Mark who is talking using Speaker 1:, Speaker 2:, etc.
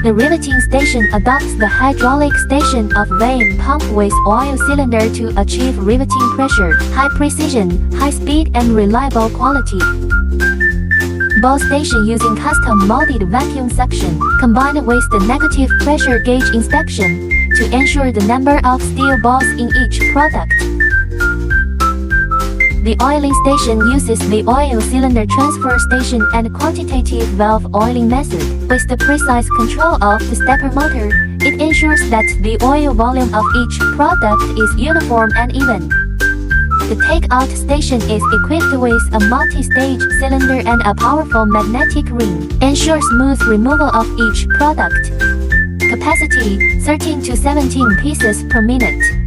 Speaker 1: The riveting station adopts the hydraulic station of vane pump with oil cylinder to achieve riveting pressure, high precision, high speed, and reliable quality. Ball station using custom molded vacuum suction, combined with the negative pressure gauge inspection, to ensure the number of steel balls in each product. The oiling station uses the oil cylinder transfer station and quantitative valve oiling method. With the precise control of the stepper motor, it ensures that the oil volume of each product is uniform and even. The takeout station is equipped with a multi-stage cylinder and a powerful magnetic ring, ensure smooth removal of each product. Capacity 13 to 17 pieces per minute.